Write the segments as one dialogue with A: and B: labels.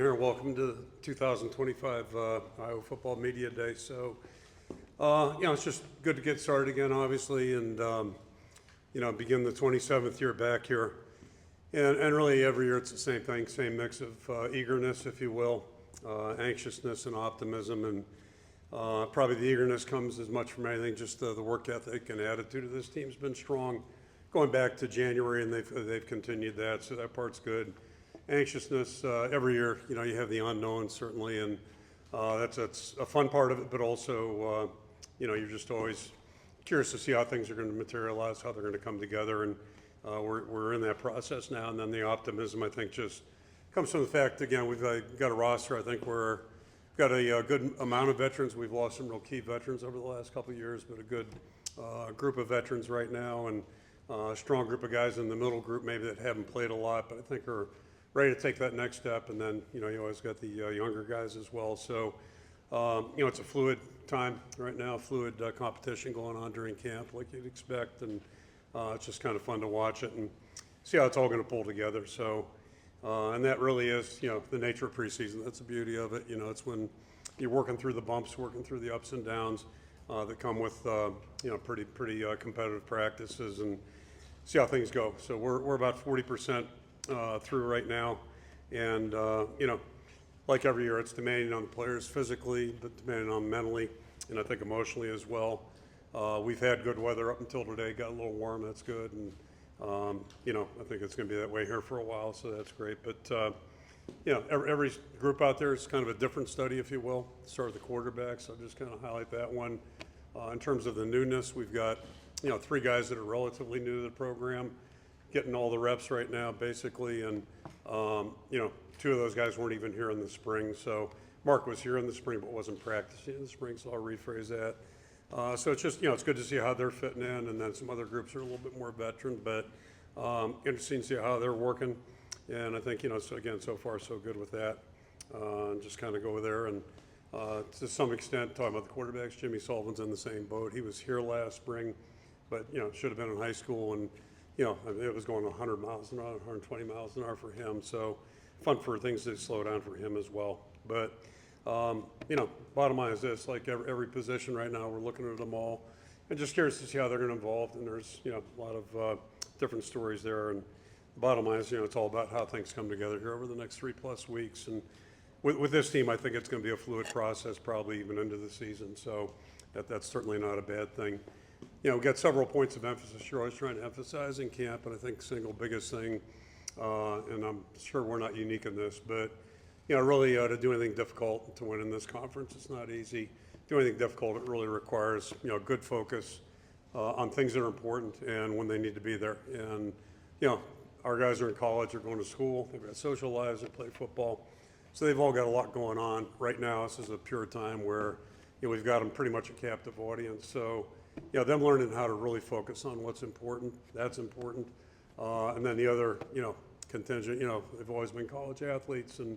A: Here, welcome to the 2025 Iowa Football Media Day. So, it's just good to get started again, obviously, and, begin the 27th year back here. And really every year it's the same thing, same mix of eagerness, if you will, anxiousness and optimism. And probably the eagerness comes as much from anything, just the work ethic and attitude of this team's been strong going back to January, and they've continued that, so that part's good. Anxiousness, every year, you have the unknown, certainly, and that's a fun part of it, but also, you're just always curious to see how things are going to materialize, how they're going to come together, and we're in that process now. And then the optimism, I think, just comes from the fact, again, we've got a roster, I think, where we've got a good amount of veterans. We've lost some real key veterans over the last couple of years, but a good group of veterans right now, and a strong group of guys in the middle group maybe that haven't played a lot, but I think are ready to take that next step. And then, you always got the younger guys as well. So, it's a fluid time right now, fluid competition going on during camp like you'd expect. And it's just kind of fun to watch it and see how it's all going to pull together. So, and that really is, the nature of preseason. That's the beauty of it. It's when you're working through the bumps, working through the ups and downs that come with, pretty competitive practices, and see how things go. So we're about 40% through right now, and like every year, it's demanding on the players physically, but demanding on them mentally, and I think emotionally as well. We've had good weather up until today, got a little warm, that's good, and I think it's going to be that way here for a while, so that's great. But every group out there is kind of a different study, if you will. Start with the quarterbacks, I'll just kind of highlight that one. In terms of the newness, we've got 3 guys that are relatively new to the program, getting all the reps right now, basically, and 2 of those guys weren't even here in the spring. So Mark was here in the spring, but wasn't practicing in the spring, so I'll rephrase that. So it's just, it's good to see how they're fitting in, and then some other groups are a little bit more veteran, but interesting to see how they're working. And I think, so again, so far so good with that. Just kind of go there, and to some extent, talking about the quarterbacks, Jimmy Sullivan's in the same boat. He was here last spring, but, should have been in high school, and it was going 100 miles an hour, 120 miles an hour for him. So fun for things to slow down for him as well. But, bottom line is this, like every position right now, we're looking at them all and just curious to see how they're going to evolve. And there's, a lot of different stories there. And the bottom line is, it's all about how things come together here over the next 3+ weeks. And with this team, I think it's going to be a fluid process, probably even into the season. So that's certainly not a bad thing. We've got several points of emphasis you're always trying to emphasize in camp, and I think single biggest thing, and I'm sure we're not unique in this, but, really to do anything difficult to win in this conference, it's not easy. Do anything difficult, it really requires, good focus on things that are important and when they need to be there. And, our guys are in college, they're going to school, they've got social lives, they play football. So they've all got a lot going on. Right now, this is a pure time where, we've got them pretty much a captive audience. So, them learning how to really focus on what's important, that's important. And then the other, contingent, they've always been college athletes and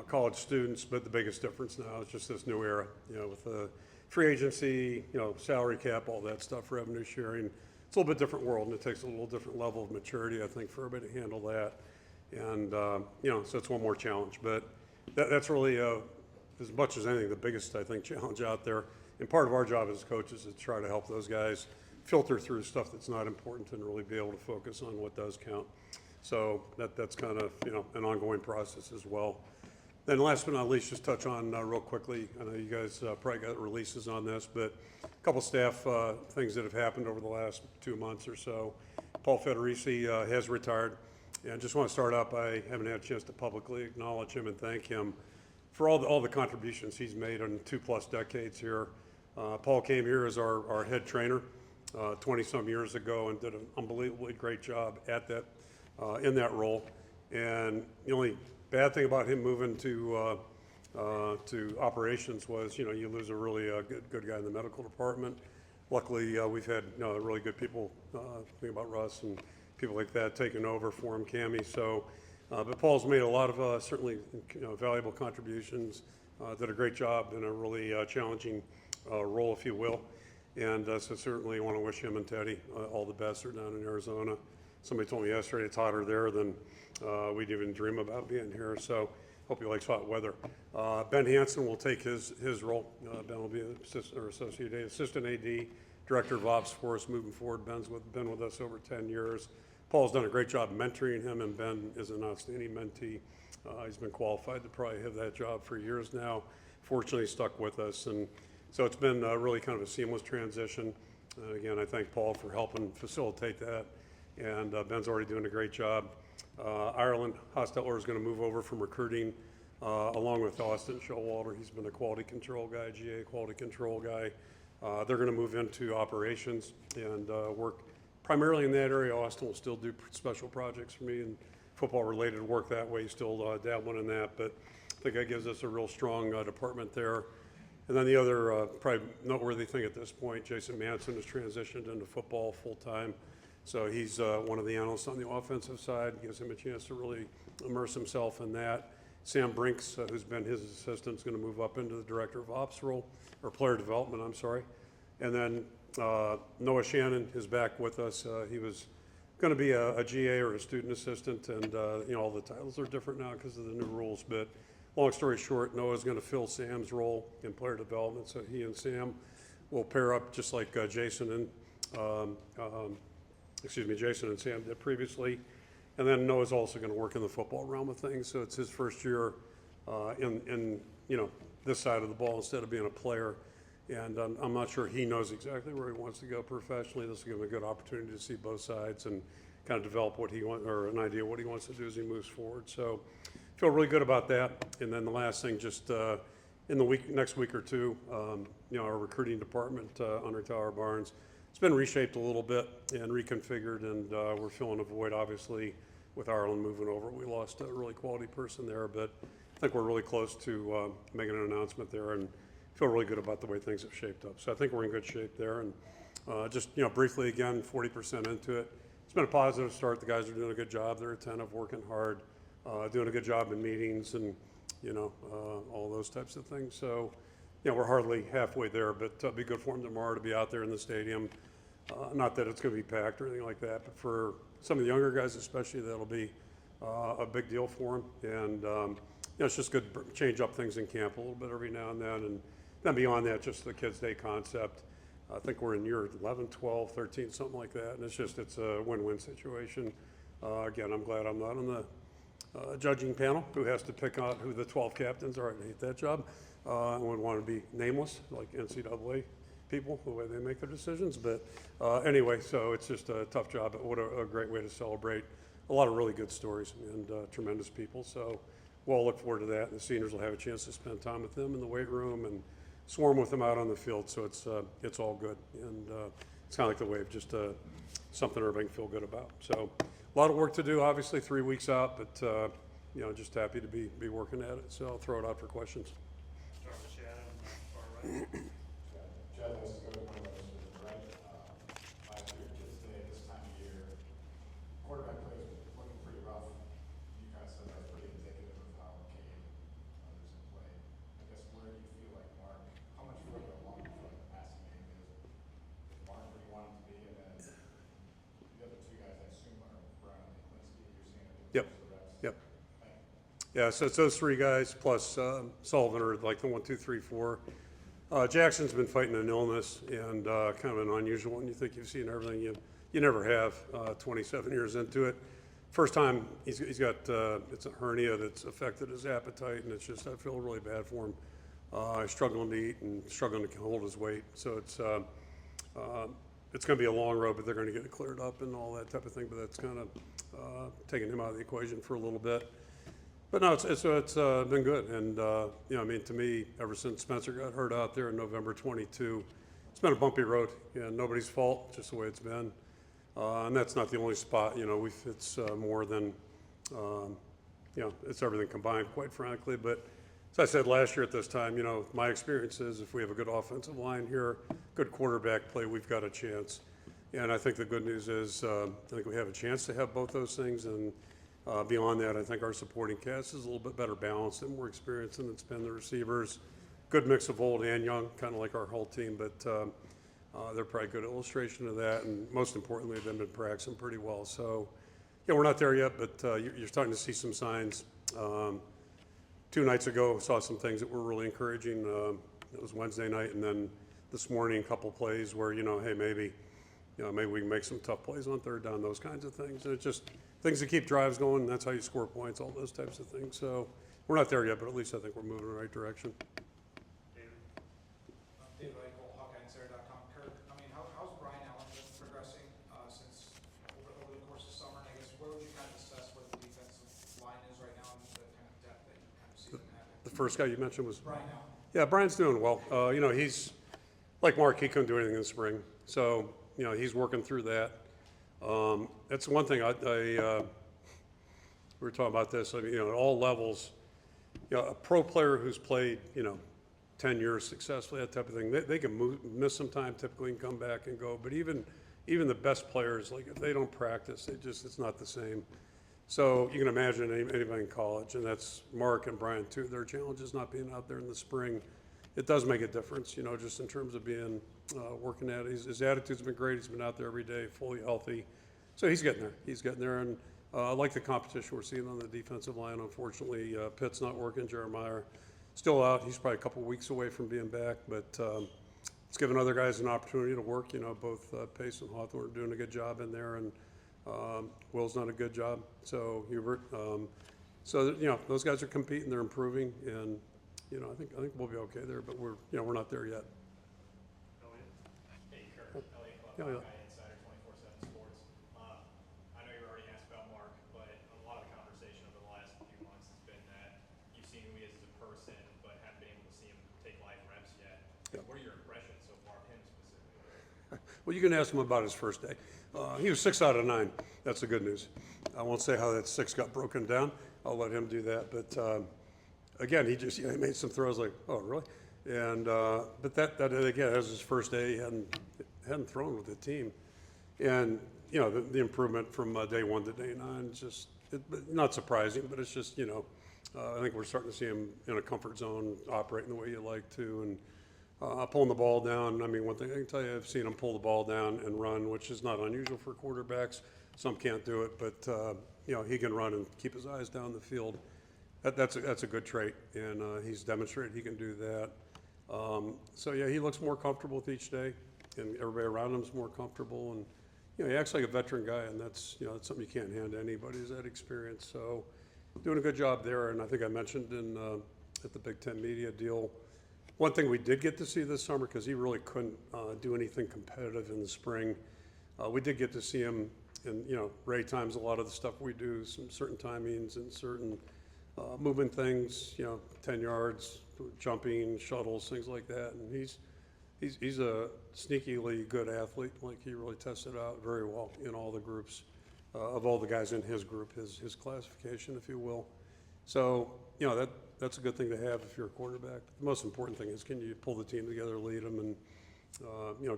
A: college students, but the biggest difference now is just this new era, with the free agency, salary cap, all that stuff, revenue sharing. It's a little bit different world, and it takes a little different level of maturity, I think, for everybody to handle that. And, so it's one more challenge. But that's really, as much as anything, the biggest, I think, challenge out there. And part of our job as coaches is to try to help those guys filter through stuff that's not important and really be able to focus on what does count. So that's kind of, an ongoing process as well. Then last but not least, just touch on real quickly, I know you guys probably got releases on this, but a couple staff things that have happened over the last 2 months or so. Paul Federici has retired, and I just want to start out by having had a chance to publicly acknowledge him and thank him for all the contributions he's made in 2+ decades here. Paul came here as our head trainer 20-some years ago and did an unbelievably great job at that in that role. And the only bad thing about him moving to operations was, you lose a really good guy in the medical department. Luckily, we've had really good people, think about Russ and people like that taking over for him, Cammie. So, but Paul's made a lot of certainly valuable contributions. Did a great job in a really challenging role, if you will. And so certainly want to wish him and Teddy all the best. They're down in Arizona. Somebody told me yesterday it's hotter there than we'd even dream about being here. So Hope he likes hot weather. Ben Hansen will take his role. Ben will be assistant AD, director of ops for us moving forward. Ben's been with us over 10 years. Paul's done a great job mentoring him, and Ben is an outstanding mentee. He's been qualified to probably have that job for years now. Fortunately, stuck with us, and so it's been really kind of a seamless transition. Again, I thank Paul for helping facilitate that, and Ben's already doing a great job. Ireland Hostetler is going to move over from recruiting, along with Austin Showalter. He's been a quality control guy, GA quality control guy. They're going to move into operations and work primarily in that area. Austin will still do special projects for me and football-related work that way. He's still dabbling in that, but I think that gives us a real strong department there. And then the other probably noteworthy thing at this point, Jason Manson has transitioned into football full-time. So he's one of the analysts on the offensive side. Gives him a chance to really immerse himself in that. Sam Brinks, who's been his assistant, is going to move up into the director of ops role, or player development, I'm sorry. And then Noah Shannon is back with us. He was going to be a GA or a student assistant, and you know, all the titles are different now because of the new rules. But long story short, Noah's going to fill Sam's role in player development. So he and Sam will pair up just like Jason and Sam did previously. And then Noah's also going to work in the football realm of things. So it's his first year in you know, this side of the ball instead of being a player. And I'm not sure he knows exactly where he wants to go professionally. This will give him a good opportunity to see both sides and kind of develop what he wants, or an idea of what he wants to do as he moves forward. So feel really good about that. And then the last thing, just in the next week or two, you know, our recruiting department under Tyler Barnes, it's been reshaped a little bit and reconfigured, and we're filling a void, obviously, with Ireland moving over. We lost a really quality person there, but I think we're really close to making an announcement there, and feel really good about the way things have shaped up. So I think we're in good shape there. And just, you know, briefly again, 40% into it. It's been a positive start. The guys are doing a good job. They're attentive, working hard, doing a good job in meetings and, you know, all those types of things. So, you know, we're hardly halfway there, but it'll be good for them tomorrow to be out there in the stadium. Not that it's going to be packed or anything like that, but for some of the younger guys especially, that'll be a big deal for them. And, you know, it's just good to change up things in camp a little bit every now and then. And then beyond that, just the Kids Day concept. I think we're in year 11, 12, 13, something like that. And it's a win-win situation. Again, I'm glad I'm not on the judging panel who has to pick out who the 12 captains are. I hate that job. I would want to be nameless, like NCAA people, the way they make their decisions. But anyway, so it's just a tough job, but what a great way to celebrate a lot of really good stories and tremendous people. So we'll all look forward to that. And the seniors will have a chance to spend time with them in the weight room and swarm with them out on the field. So it's all good. And it's kind of like the wave, just something everybody can feel good about. So a lot of work to do, obviously 3 weeks out, but you know, just happy to be working at it. So I'll throw it out for questions.
B: Start with Chad on the far right.
C: Chad likes to go to one of those to the right. Last year, Kids Day, this time of year, quarterback plays were looking pretty rough. You guys said that was pretty indicative of how Cade others have played. I guess where do you feel like Mark, how much further along do you feel like the passing game is? Is Mark where you want him to be? And then the other two guys, I assume, are Brown and Klinsky. You're seeing it
A: Yep.
C: the reps.
A: Yep. Yeah, so it's those three guys plus Sullivan are like the 1, 2, 3, 4. Jackson's been fighting an illness and kind of an unusual one. You think you've seen everything, you never have. 27 years into it, first time he's got it's a hernia that's affected his appetite, and it's just I feel really bad for him. He's struggling to eat and struggling to hold his weight. So it's going to be a long road, but they're going to get it cleared up and all that type of thing. But that's kind of taking him out of the equation for a little bit. But no, it's been good, and you know, I mean, to me, ever since Spencer got hurt out there in November 22, it's been a bumpy road. Yeah, nobody's fault, just the way it's been, and that's not the only spot. You know, it's more than, you know, it's everything combined, quite frankly. But as I said last year at this time, you know, my experience is if we have a good offensive line here, good quarterback play, we've got a chance. And I think the good news is I think we have a chance to have both those things, and beyond that, I think our supporting cast is a little bit better balanced and more experienced than it's been. The receivers, good mix of old and young, kind of like our whole team, but they're probably a good illustration of that. And most importantly, they've been practicing pretty well. So, yeah, we're not there yet, but you're starting to see some signs. 2 nights ago, saw some things that were really encouraging. It was Wednesday night, and then this morning, a couple plays where, hey, maybe we can make some tough plays on third down, those kinds of things. And it's just things that keep drives going, and that's how you score points, all those types of things. So we're not there yet, but at least I think we're moving in the right direction.
B: David?
D: David Eichel, Hawkeyes.com. Kirk, I mean, how's Brian Allen been progressing since over the course of summer? And I guess where would you kind of assess where the defensive line is right now and the kind of depth that you kind of see them having?
A: The first guy you mentioned was
D: Brian Allen.
A: Yeah, Brian's doing well. He's like Mark. He couldn't do anything in the spring, so he's working through that. That's one thing we were talking about this. At all levels, a pro player who's played 10 years successfully, that type of thing, they can miss some time typically and come back and go. But even the best players, like if they don't practice, it's not the same. So you can imagine anybody in college, and that's Mark and Brian too. Their challenge is not being out there in the spring. It does make a difference, just in terms of being working at it. His attitude's been great. He's been out there every day, fully healthy. So he's getting there. And I like the competition we're seeing on the defensive line. Unfortunately, Pitt's not working. Jeremiah still out. He's probably a couple weeks away from being back, but it's giving other guys an opportunity to work. Both Pace and Hawthorne are doing a good job in there, and Will's done a good job. So Hubert. Those guys are competing. They're improving, and I think we'll be okay there. But we're not there yet.
B: Elliot?
E: Hey, Kirk. Elliot Club,
A: Elliot.
E: Hawkeye Insider, 24/7 Sports. I know you already asked about Mark, but a lot of the conversation over the last few months has been that you've seen who he is as a person, but haven't been able to see him take live reps yet.
A: Yep.
E: What are your impressions so far of him specifically?
A: Well, you can ask him about his first day. He was 6 out of 9. That's the good news. I won't say how that 6 got broken down. I'll let him do that. But again, he just he made some throws like, oh, really? And but that again, that was his first day. He hadn't thrown with the team, and the improvement from day 1 to day 9 is just not surprising. But it's just I think we're starting to see him in a comfort zone, operating the way you like to, and. Pulling the ball down. I mean, one thing I can tell you, I've seen him pull the ball down and run, which is not unusual for quarterbacks. Some can't do it, but he can run and keep his eyes down the field. That's a good trait, and he's demonstrated he can do that. He looks more comfortable with each day, and everybody around him is more comfortable. And he acts like a veteran guy, and that's that's something you can't hand to anybody is that experience. So, doing a good job there. And I think I mentioned at the Big Ten media deal. One thing we did get to see this summer, because he really couldn't do anything competitive in the spring, we did get to see him in, Ray times a lot of the stuff we do, some certain timings and certain moving things, 10 yards, jumping, shuttles, things like that. And he's a sneakily good athlete. Like, he really tested out very well in all the groups, of all the guys in his group, his classification, if you will. So, that's a good thing to have if you're a quarterback. The most important thing is, can you pull the team together, lead them, and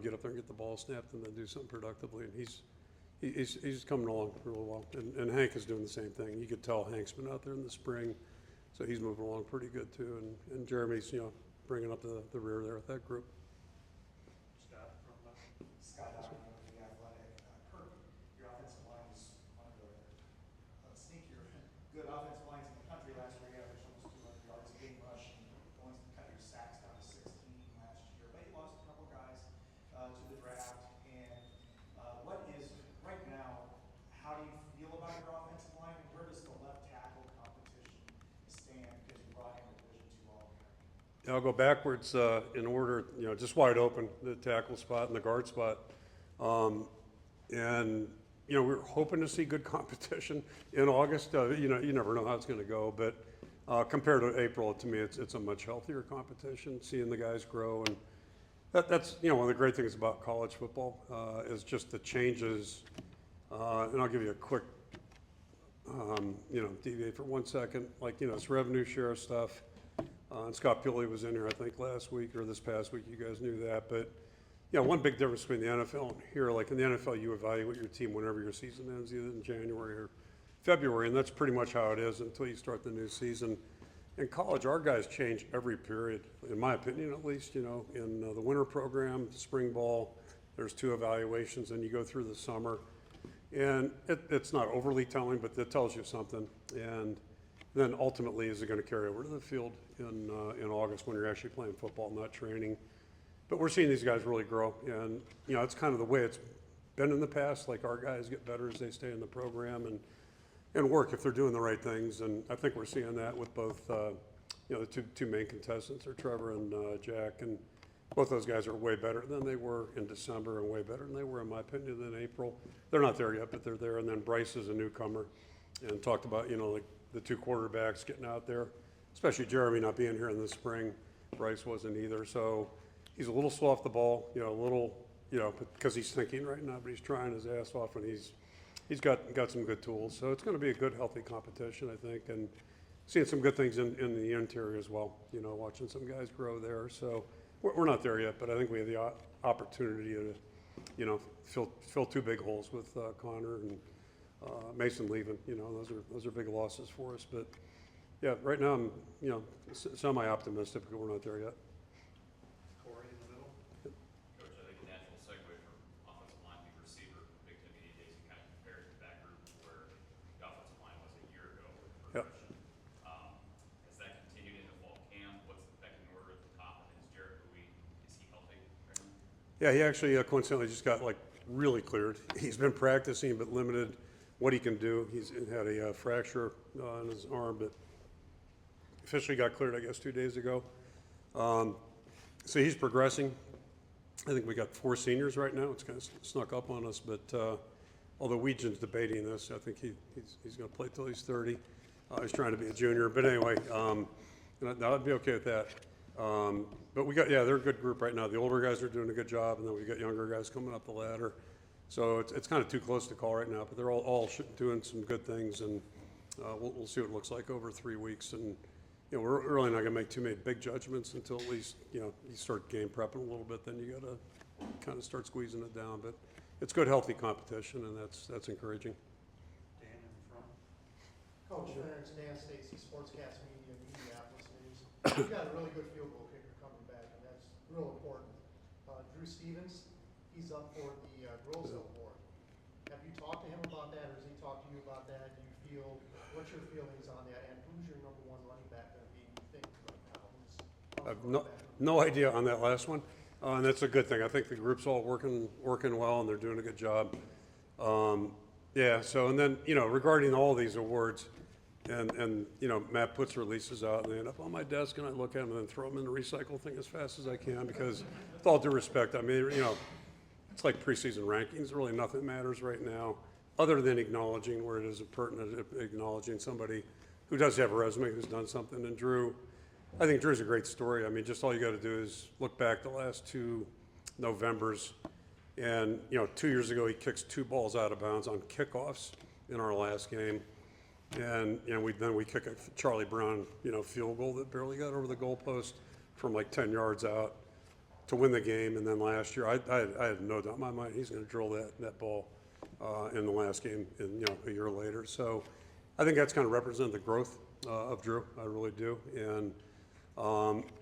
A: get up there and get the ball snapped, and then do something productively. And he's coming along really well. And Hank is doing the same thing. You could tell Hank's been out there in the spring, so he's moving along pretty good too. And Jeremy's bringing up the rear there with that group.
B: Scott? From
C: Scott Donovan with The Athletic. Kirk, your offensive line is one of the sneakier, good offensive lines in the country last year. You averaged almost 200 yards a game rush, and only cut your sacks down to 16 last year. But you lost a couple guys to the draft. And what is, right now, how do you feel about your offensive line, and where does the left tackle competition stand, because you brought in a Division II All-American?
A: I'll go backwards in order, just wide open, the tackle spot and the guard spot. We're hoping to see good competition in August. You never know how it's going to go, but compared to April, to me, it's a much healthier competition, seeing the guys grow. And that's one of the great things about college football is just the changes. And I'll give you a quick, deviate for 1 second. Like, it's revenue share stuff. And Scott Pilley was in here, I think, last week or this past week. You guys knew that. But, one big difference between the NFL and here, like in the NFL, you evaluate your team whenever your season ends, either in January or February. And that's pretty much how it is until you start the new season. In college, our guys change every period, in my opinion, at least. In the winter program, spring ball, there's 2 evaluations, and you go through the summer. And it's not overly telling, but it tells you something. And Then ultimately, is it going to carry over to the field in August when you're actually playing football, not training? But we're seeing these guys really grow, and it's kind of the way it's been in the past. Like, our guys get better as they stay in the program and work if they're doing the right things. And I think we're seeing that with both the two main contestants are Trevor and Jack, and both those guys are way better than they were in December and way better than they were, in my opinion, in April. They're not there yet, but they're there. And then Bryce is a newcomer, and talked about like the two quarterbacks getting out there, especially Jeremy not being here in the spring. Bryce wasn't either, so he's a little slow off the ball, a little, because he's thinking right now, but he's trying his ass off, and he's got some good tools. So it's going to be a good, healthy competition, I think, and seeing some good things in the interior as well, watching some guys grow there. So we're not there yet, but I think we have the opportunity to, fill two big holes with Connor and Mason leaving. Those are big losses for us. But yeah, right now I'm, semi-optimistic, but we're not there yet.
B: Corey in the middle.
F: Coach, I think a natural segue from offensive line to receiver, Big Ten Media Days, you kind of compared to that group where the offensive line was a year ago with the
A: Yep.
F: progression. Has that continued into fall camp? What's the pecking order at the top? And is Jarrett Bowie, is he healthy right now?
A: Yeah, he actually coincidentally just got really cleared. He's been practicing but limited what he can do. He's had a fracture in his arm, but officially got cleared, I guess, 2 days ago. So he's progressing. I think we got 4 seniors right now. It's kind of snuck up on us, but although Weegen's debating this, I think he's going to play till he's 30. He's trying to be a junior, but anyway, I'd be okay with that. But they're a good group right now. The older guys are doing a good job, and then we got younger guys coming up the ladder. So it's kind of too close to call right now, but they're all doing some good things, and we'll see what it looks like over 3 weeks. And we're really not going to make too many big judgments until at least you start game prepping a little bit. Then you got to kind of start squeezing it down. But it's good, healthy competition, and that's encouraging.
B: Dan in front.
G: Coach Ferentz, Dan Stacy, Sportscast Media, Minneapolis News. You've got a really good field goal kicker coming back, and that's real important. Drew Stevens, he's up for the Grozel Award. Have you talked to him about that, or has he talked to you about that? What's your feelings on that, and who's your number one running back going to be, you think, right now?
A: I have no idea on that last one, and that's a good thing. I think the group's all working well, and they're doing a good job. So and then regarding all these awards, and Matt puts releases out, and they end up on my desk, and I look at them and then throw them in the recycle thing as fast as I can, because with all due respect, I mean, it's like preseason rankings. Really nothing matters right now, other than acknowledging where it is pertinent, acknowledging somebody who does have a resume, who's done something. And I think Drew's a great story. I mean, just all you got to do is look back the last 2 Novembers, and 2 years ago he kicks 2 balls out of bounds on kickoffs in our last game, and we kick a Charlie Brown field goal that barely got over the goalpost from 10 yards out to win the game. And then last year, I had no doubt in my mind he's going to drill that ball in the last game, a year later. So I think that's kind of represented the growth of Drew. I really do. And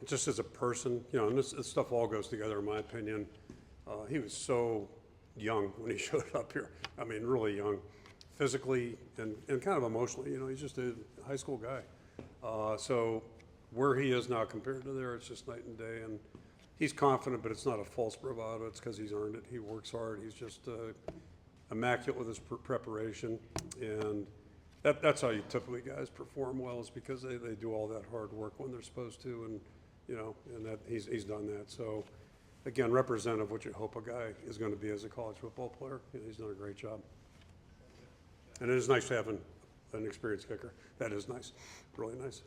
A: just as a person, and this stuff all goes together, in my opinion. He was so young when he showed up here. I mean, really young, physically and kind of emotionally. He's just a high school guy. So where he is now compared to there, it's just night and day. And he's confident, but it's not a false bravado. It's because he's earned it. He works hard. He's just immaculate with his preparation, and that's how you typically guys perform well, is because they do all that hard work when they're supposed to, and that he's done that. So again, representative of what you hope a guy is going to be as a college football player. He's done a great job, and it is nice to have an experienced kicker. That is nice, really nice.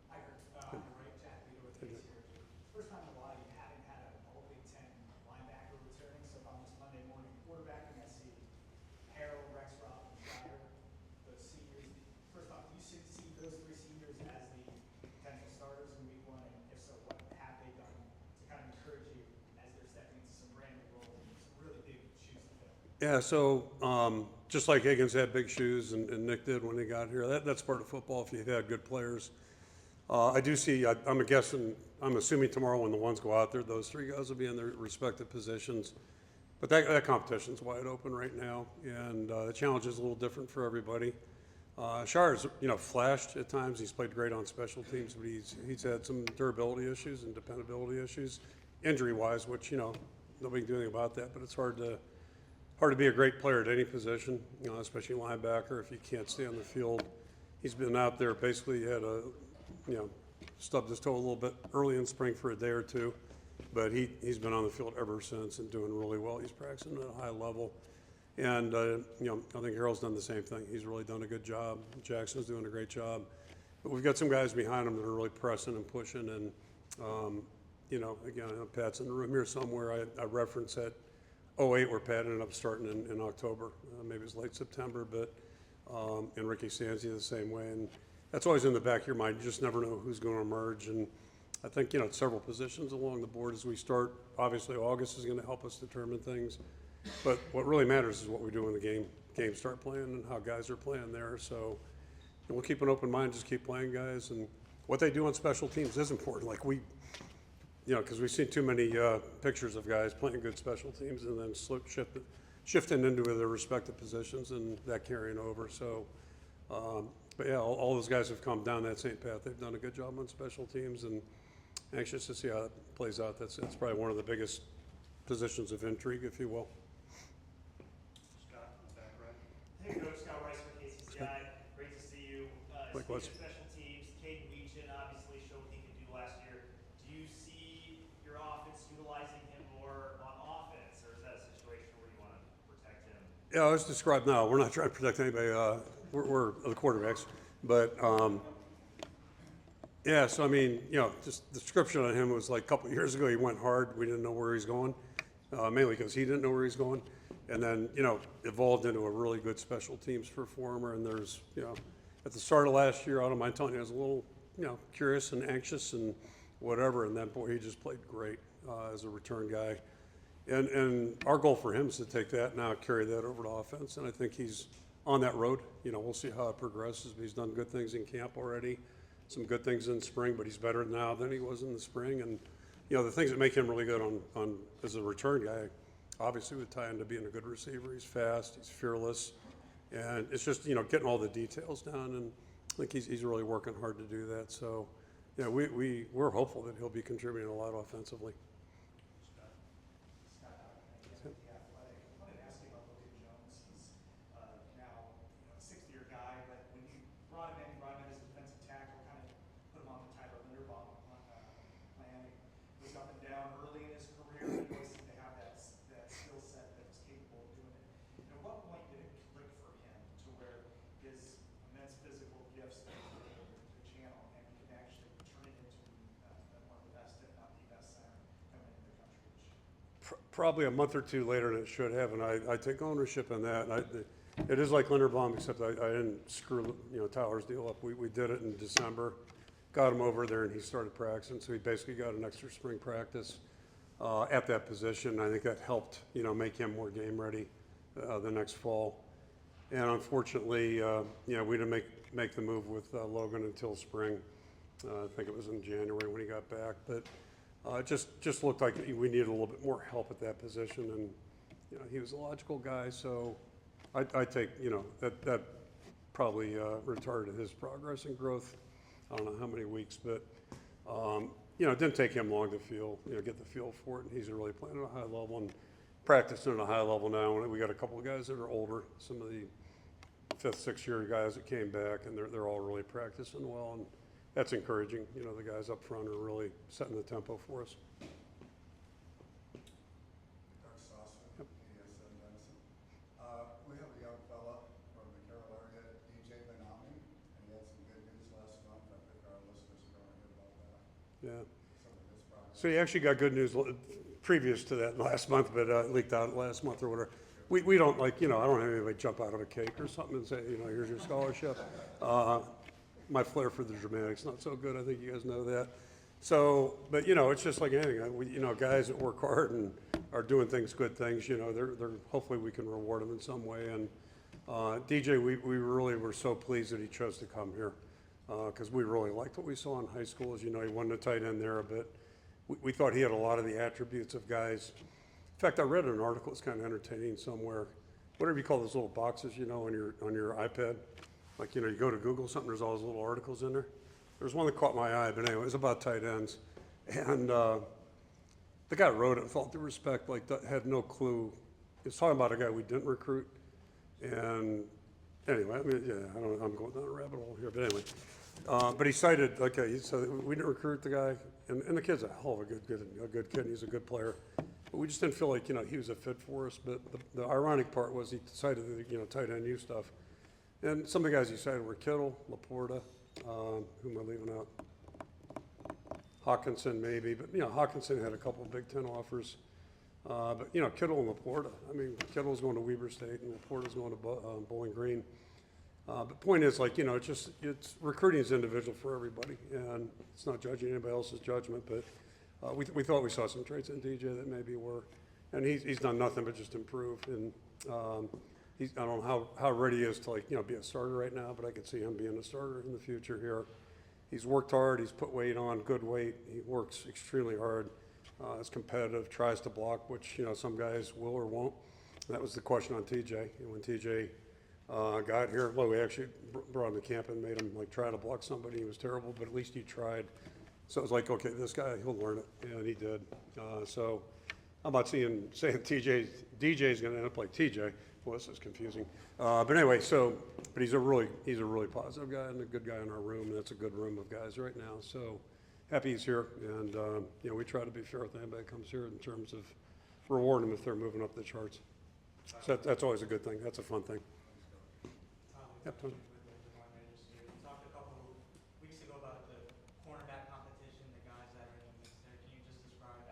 D: Hi, Kirk. On your right, Jack Leader with Hayes here. First time in a while you haven't had an all Big Ten linebacker returning, so if I'm just Monday morning quarterbacking, I see Harrell, Rexroth, and Schreier, those seniors. First off, do you see those 3 seniors as the potential starters in week 1? And if so, what have they done to kind of encourage you as they're stepping into some brand new roles and some really big shoes to fill?
A: Yeah, so just like Higgins had big shoes and Nick did when he got here, that's part of football if you've had good players. I do see, I'm assuming tomorrow when the ones go out there, those 3 guys will be in their respective positions. But that competition's wide open right now, and the challenge is a little different for everybody. Shire's, flashed at times. He's played great on special teams, but he's had some durability issues and dependability issues, injury-wise, which, nobody can do anything about that, but it's hard to be a great player at any position, especially linebacker if you can't stay on the field. He's been out there, basically had stubbed his toe a little bit early in spring for a day or two, but he's been on the field ever since and doing really well. He's practicing at a high level. And, I think Harold's done the same thing. He's really done a good job. Jackson's doing a great job. But we've got some guys behind him that are really pressing and pushing. And, again, I know Pat's in the room here somewhere. I referenced that 08 where Pat ended up starting in October. Maybe it was late September, but and Ricky Stanzi the same way. And that's always in the back of your mind. You just never know who's going to emerge. And I think, several positions along the board as we start. Obviously, August is going to help us determine things. But what really matters is what we do when the games start playing and how guys are playing there. So we'll keep an open mind, just keep playing guys. And what they do on special teams is important. Like because we've seen too many pictures of guys playing good special teams and then shifting into their respective positions and that carrying over. So, but yeah, all those guys have come down that same path. They've done a good job on special teams and anxious to see how it plays out. That's probably one of the biggest positions of intrigue, if you will.
B: Scott, in the back right.
H: Hey, Coach Scott Rice for KCCI. Great to see you.
A: Likewise.
H: Speaking of special teams, Caden Weechin obviously showed what he could do last year. Do you see your offense utilizing him more on offense, or is that a situation where you want to protect him?
A: Yeah, as described now, we're not trying to protect anybody. We're the quarterbacks. But, yeah, so I mean, just the description on him was like a couple of years ago, he went hard. We didn't know where he's going, mainly because he didn't know where he's going. And then, evolved into a really good special teams performer. And there's, at the start of last year, I don't mind telling you, I was a little, curious and anxious and whatever. And then, boy, he just played great as a return guy. And our goal for him is to take that now, carry that over to offense. And I think he's on that road. We'll see how it progresses. But he's done good things in camp already, some good things in spring, but he's better now than he was in the spring. And, the things that make him really good on as a return guy, obviously would tie into being a good receiver. He's fast, he's fearless. And it's just, getting all the details down. And I think he's really working hard to do that. So, we're hopeful that he'll be contributing a lot offensively.
B: Scott.
D: Scott, again, with the Athletic. I wanted to ask you about Logan Jones. He's now a sixth-year guy, but when you brought him in as a defensive tackle, kind of put him on the Tyler Linderbaum plan. He was up and down early in his career. He always seemed to have that skill set that was capable of doing it. And at what point did it click for him to where his immense physical gifts that he were able to channel and he can actually turn it into one of the best, if not the best center coming into the country this year?
A: Probably a month or two later than it should have, and I take ownership in that. It is like Linderbaum, except I didn't screw Tyler's deal up. We did it in December, got him over there, and he started practicing. So he basically got an extra spring practice at that position. I think that helped make him more game ready the next fall. And unfortunately, we didn't make the move with Logan until spring. I think it was in January when he got back, but. It just looked like we needed a little bit more help at that position, and he was a logical guy, so I take that probably retarded his progress and growth. I don't know how many weeks, but it didn't take him long to get the feel for it, and he's really playing at a high level and practicing at a high level now. And we got a couple of guys that are older, some of the 5th, 6th year guys that came back, and they're all really practicing well. And that's encouraging. The guys up front are really setting the tempo for us.
I: Doug Stossman, ESN Denison. We have a young fella from the Carroll area, DJ Benami, and he had some good news last month. I think our listeners are going to hear about that.
A: Yeah.
I: Some of his progress.
A: So he actually got good news previous to that last month, but leaked out last month or whatever. We don't I don't have anybody jump out of a cake or something and say, here's your scholarship. My flair for the dramatics not so good. I think you guys know that. So, but it's just like anything. Guys that work hard and are doing good things. They're hopefully we can reward them in some way. And DJ, we really were so pleased that he chose to come here because we really liked what we saw in high school. As you know, he wasn't a tight end there, but we thought he had a lot of the attributes of guys. In fact, I read an article. It's kind of entertaining somewhere. Whatever you call those little boxes, on your iPad. like, you go to Google something, there's all those little articles in there. There's one that caught my eye, but anyway, it was about tight ends. And the guy wrote it with all due respect, like, had no clue. He was talking about a guy we didn't recruit. And anyway, I mean, yeah, I'm going down a rabbit hole here, but anyway. But he cited, okay, he said, we didn't recruit the guy, and the kid's a hell of a good kid, and he's a good player. But we just didn't feel like, he was a fit for us. But the ironic part was he cited the, tight end U stuff. And some of the guys he cited were Kittle, Laporta, who am I leaving out? Hawkinson maybe, but, Hawkinson had a couple of Big Ten offers. But, Kittle and Laporta. I mean, Kittle's going to Weber State and Laporta's going to Bowling Green. But point is, like, it's recruiting is individual for everybody, and it's not judging anybody else's judgment, but we thought we saw some traits in DJ that maybe were, and he's done nothing but just improve, and I don't know how ready he is to, like, be a starter right now, but I could see him being a starter in the future here. He's worked hard, he's put weight on, good weight, he works extremely hard, is competitive, tries to block, which, some guys will or won't. That was the question on TJ, and when TJ got here, well, we actually brought him to camp and made him, like, try to block somebody. He was terrible, but at least he tried. So it was like, okay, this guy, he'll learn it, and he did. So I'm not saying DJ's going to end up like TJ. Well, this is confusing. But anyway, but he's a really positive guy and a good guy in our room. That's a good room of guys right now. So happy he's here, and we try to be fair with anybody that comes here in terms of rewarding them if they're moving up the charts. So that's always a good thing. That's a fun thing. Yep, Tony.
J: You talked a couple weeks ago about the cornerback competition, the guys that are in the mix there. Can you just describe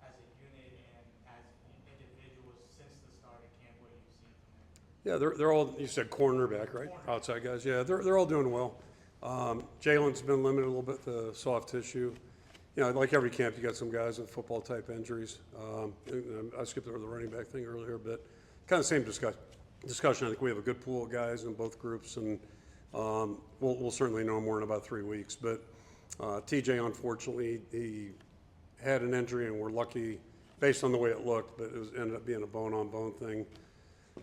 J: as a unit and as individuals since the start of camp what you've seen from them?
A: Yeah, they're all, you said cornerback, right? Outside guys. Yeah, they're all doing well. Jalen's been limited a little bit to soft tissue. Like every camp, you got some guys with football type injuries. I skipped over the running back thing earlier, but kind of same discussion. I think we have a good pool of guys in both groups, and we'll certainly know more in about 3 weeks. But TJ, unfortunately, he had an injury, and we're lucky based on the way it looked, but it ended up being a bone-on-bone thing.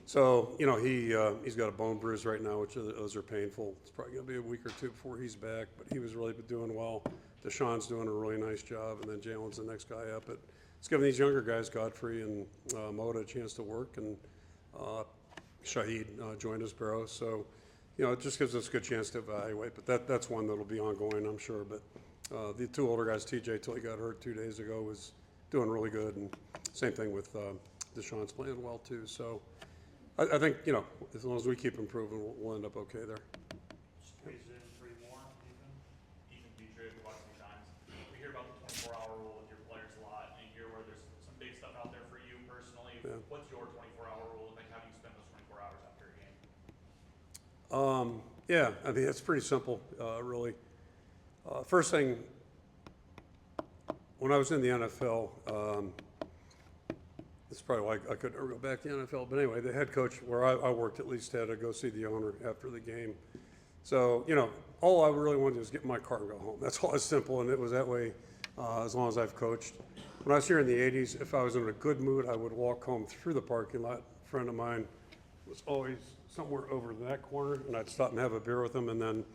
A: So, he's got a bone bruise right now, which those are painful. It's probably going to be a week or two before he's back, but he was really doing well. Deshaun's doing a really nice job, and then Jalen's the next guy up. But it's giving these younger guys, Godfrey and Moda, a chance to work, and Shaheed joined us, Barrow. So, it just gives us a good chance to evaluate. But that's one that'll be ongoing, I'm sure. But the two older guys, TJ, till he got hurt 2 days ago, was doing really good. And same thing with Deshaun's playing well, too. So I think, as long as we keep improving, we'll end up okay there.
B: Squeeze in 3 more,
E: Ethan Petrik, we watched some times. We hear about the 24-hour rule with your players a lot, and you hear where there's some big stuff out there for you personally.
A: Yeah.
E: What's your 24-hour rule? Like, how do you spend those 24 hours after a game?
A: Yeah, I mean, it's pretty simple, really. First thing, when I was in the NFL, it's probably why I could never go back to the NFL. But anyway, the head coach where I worked at least had to go see the owner after the game. So, all I really wanted to do was get in my car and go home. That's all. It's simple, and it was that way as long as I've coached. When I was here in the 80s, if I was in a good mood, I would walk home through the parking lot. A friend of mine was always somewhere over in that corner, and I'd stop and have a beer with him, and then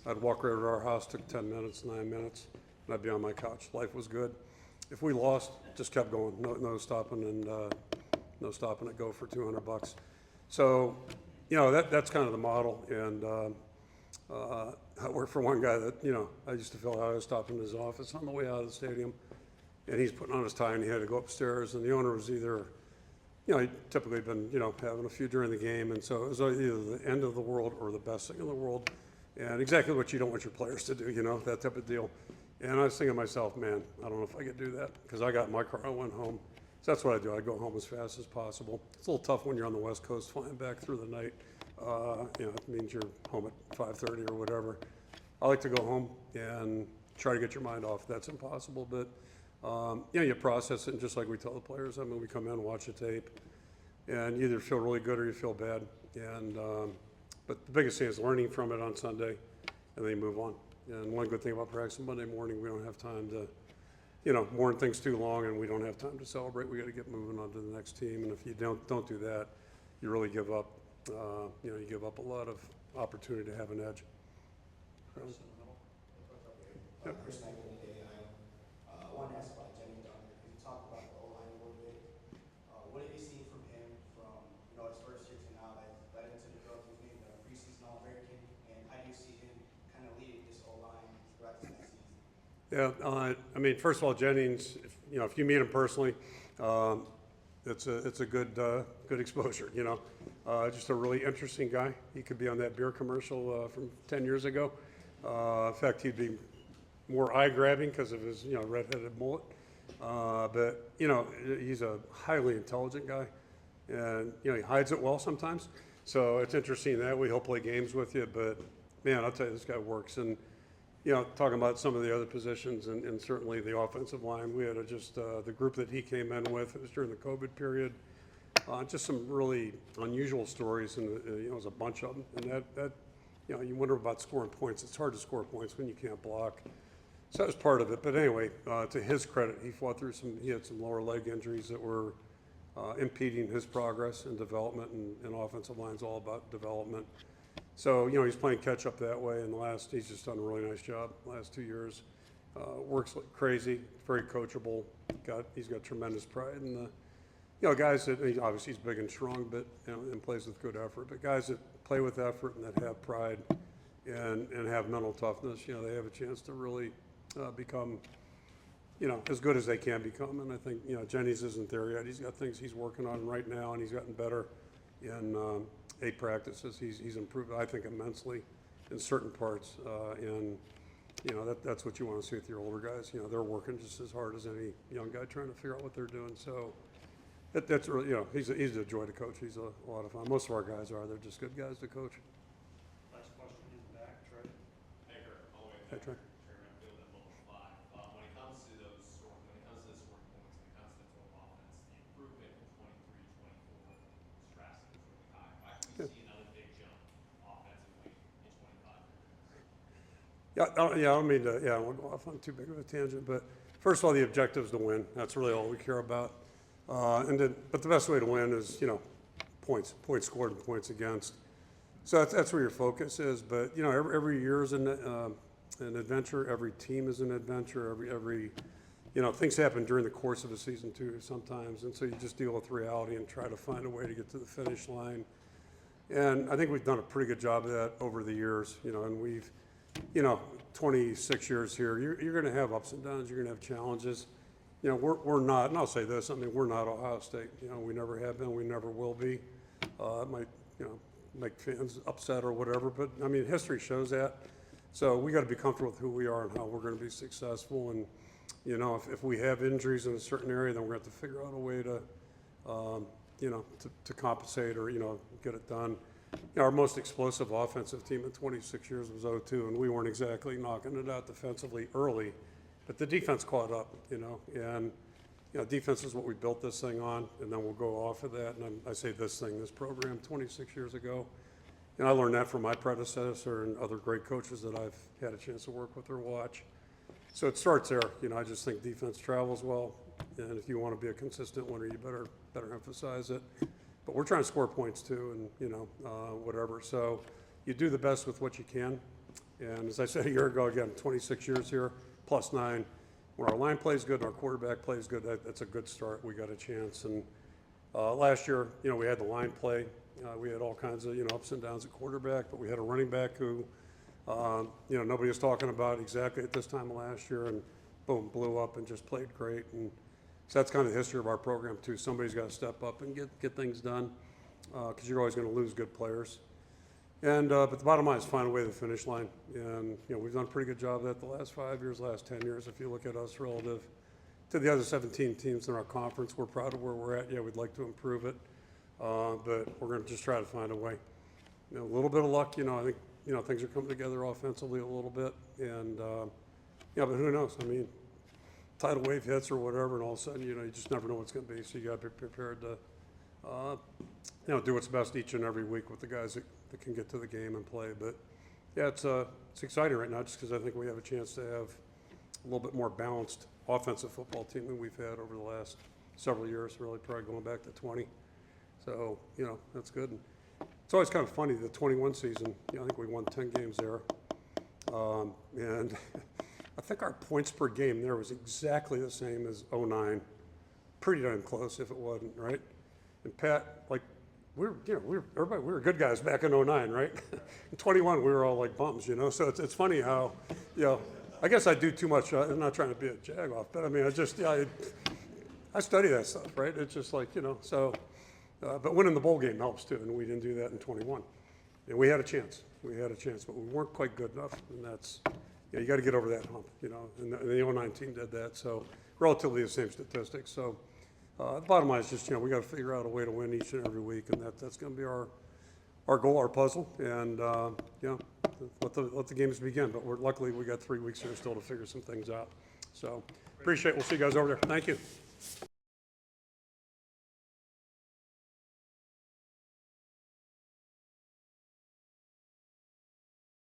A: I'd walk right over to our house, took 10 minutes, 9 minutes, and I'd be on my couch. Life was good. If we lost, just kept going. No stopping, and no stopping to go for $200. So, that's kind of the model. And I worked for one guy that, I used to feel like I was stopping in his office on the way out of the stadium, and he's putting on his tie, and he had to go upstairs, and the owner was either, he'd typically been, having a few during the game, and so it was either the end of the world or the best thing in the world, and exactly what you don't want your players to do, that type of deal. And I was thinking to myself, man, I don't know if I could do that, because I got in my car, I went home. So that's what I do. I go home as fast as possible. It's a little tough when you're on the West Coast flying back through the night. It means you're home at 5:30 or whatever. I like to go home and try to get your mind off. That's impossible, but you process it, and just like we tell the players, I mean, we come in and watch the tape, and you either feel really good or you feel bad. And but the biggest thing is learning from it on Sunday, and then you move on. And one good thing about practice Monday morning, we don't have time to, mourn things too long, and we don't have time to celebrate. We got to get moving on to the next team. And if you don't do that, you really give up. You give up a lot of opportunity to have an edge. So,
K: Chris Knight, I wanted to ask about Jenny Dunn, because you talked about the O-line a little bit. What have you seen from him from, his first year to now that led into the growth? He's named a preseason All-American, and how do you see him kind of leading this O-line throughout this next season?
A: Yeah, I mean, first of all, Jennings, if you meet him personally, it's a good exposure, just a really interesting guy. He could be on that beer commercial from 10 years ago. In fact, he'd be more eye-grabbing because of his, redheaded mullet. But, he's a highly intelligent guy, and, he hides it well sometimes. So it's interesting that way. He'll play games with you, but, man, I'll tell you, this guy works. And, talking about some of the other positions and certainly the offensive line, we had the group that he came in with, it was during the COVID period, just some really unusual stories, and, it was a bunch of them. And that you wonder about scoring points. It's hard to score points when you can't block. So that was part of it. But anyway, to his credit, he had some lower leg injuries that were impeding his progress and development, and offensive line's all about development. So, he's playing catch up that way, and he's just done a really nice job the last 2 years. Works like crazy, very coachable. He's got tremendous pride in guys that, obviously he's big and strong, but, and plays with good effort. But guys that play with effort and that have pride and have mental toughness, they have a chance to really become, as good as they can become. And I think, Jennings isn't there yet. He's got things he's working on right now, and he's gotten better in 8 practices. He's improved, I think, immensely in certain parts. And, that's what you want to see with your older guys. They're working just as hard as any young guy trying to figure out what they're doing. So that's really, he's a joy to coach. He's a lot of fun. Most of our guys are. They're just good guys to coach.
B: Last question in the back, Trey.
F: Hey, Kirk, all the way
A: Hey,
F: back.
A: Trey.
F: Fairground Field at Local 5. When it comes to the scoring points, when it comes to the total offense, the improvement from 23-24 is drastic, it's really high. Why can we see another big jump offensively in 25?
A: I don't mean to, I won't go off on too big of a tangent, but first of all, the objective is to win. That's really all we care about. But the best way to win is, points scored and points against. So that's where your focus is. But, every year is an adventure. Every team is an adventure. Every things happen during the course of a season too sometimes. And so you just deal with reality and try to find a way to get to the finish line. And I think we've done a pretty good job of that over the years, and we've, 26 years here, you're going to have ups and downs. You're going to have challenges. We're not, and I'll say this, we're not Ohio State. We never have been, we never will be. It might, make fans upset or whatever, but, history shows that. So we got to be comfortable with who we are and how we're going to be successful. And, if we have injuries in a certain area, then we're going to have to figure out a way to, to compensate or, get it done. Our most explosive offensive team in 26 years was 0-2, and we weren't exactly knocking it out defensively early. But the defense caught up, and defense is what we built this thing on, and then we'll go off of that. And I say this program 26 years ago. And I learned that from my predecessor and other great coaches that I've had a chance to work with or watch. So it starts there. I just think defense travels well, and if you want to be a consistent winner, you better emphasize it. But we're trying to score points too, and whatever. So you do the best with what you can. And as I said a year ago, again, 26 years here. +9. When our line plays good and our quarterback plays good, that's a good start. We got a chance. And last year, we had the line play. We had all kinds of, ups and downs at quarterback, but we had a running back who, nobody was talking about exactly at this time of last year, and boom, blew up and just played great. And so that's kind of the history of our program too. Somebody's got to step up and get things done, because you're always going to lose good players. And but the bottom line is find a way to the finish line. And we've done a pretty good job of that the last 5 years, last 10 years. If you look at us relative to the other 17 teams in our conference, we're proud of where we're at. Yeah, we'd like to improve it, but we're going to just try to find a way. A little bit of luck. I think things are coming together offensively a little bit. And but who knows? Tidal wave hits or whatever, and all of a sudden, you just never know what's going to be. So you got to be prepared to, do what's best each and every week with the guys that can get to the game and play. But yeah, it's exciting right now, just because I think we have a chance to have a little bit more balanced offensive football team than we've had over the last several years. Really, probably going back to 20. So that's good. And it's always kind of funny, the 21 season, I think we won 10 games there. And I think our points per game there was exactly the same as 09. Pretty darn close if it wasn't, right? And Pat, like, we were good guys back in 09, right? In 21, we were all like bums, So it's funny how, I guess I do too much. I'm not trying to be a jag-off, but I mean, I study that stuff, right? It's just like, but winning the bowl game helps too, and we didn't do that in 21. And we had a chance. But we weren't quite good enough, and that's, you got to get over that hump, and the 09 team did that, so relatively the same statistics. So the bottom line is just, we got to figure out a way to win each and every week, and that's going to be our goal, our puzzle, and, let the games begin. But luckily, we got 3 weeks here still to figure some things out. So appreciate it. We'll see you guys over there. Thank you.